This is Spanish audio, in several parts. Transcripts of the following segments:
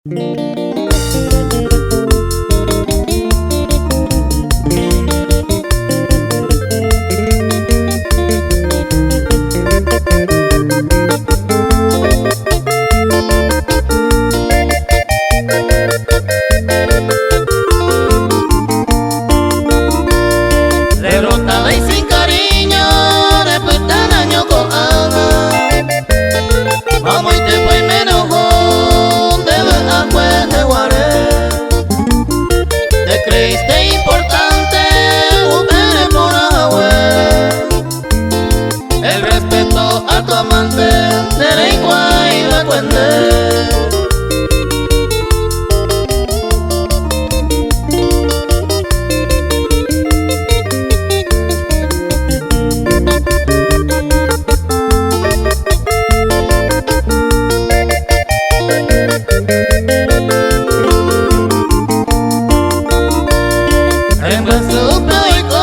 Derrotada y sin cariño, repita daño con alma. Vamos y te fue menos de verdad pues te guardé. Te creíste importante, mujer por agua. El respeto a tu amante, de lengua y la cuente. En nuestro público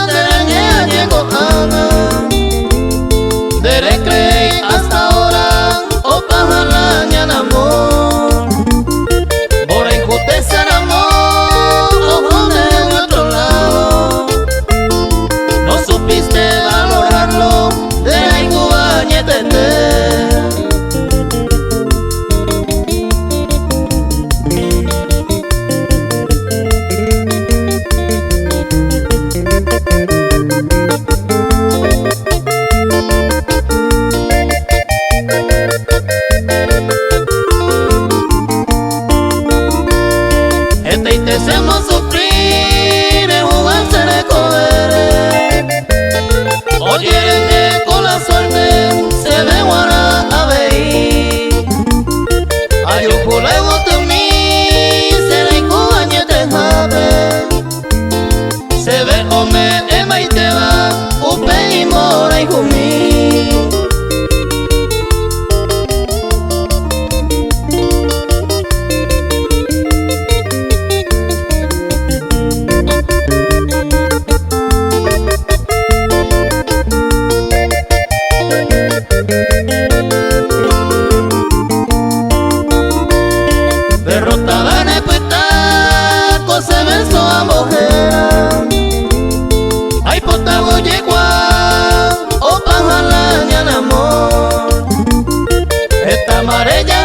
de la niña llegó Ana, de recreo hasta ahora, o baja la ñana amor. Por enjutecer amor, ojo de otro lado. No supiste valorarlo, de la incubaña entender. Y te hacemos sufrir en jugarse de coger. Oye, con la suerte se ve guara a ver. Hay un pulego de mí, se le incubañe te jave. Se ve ome, ema y te va, upe y mora y jumí. Derrotada repyta, se besó a mujer. Ay, potago llegó o baja la ñana amor. Esta marea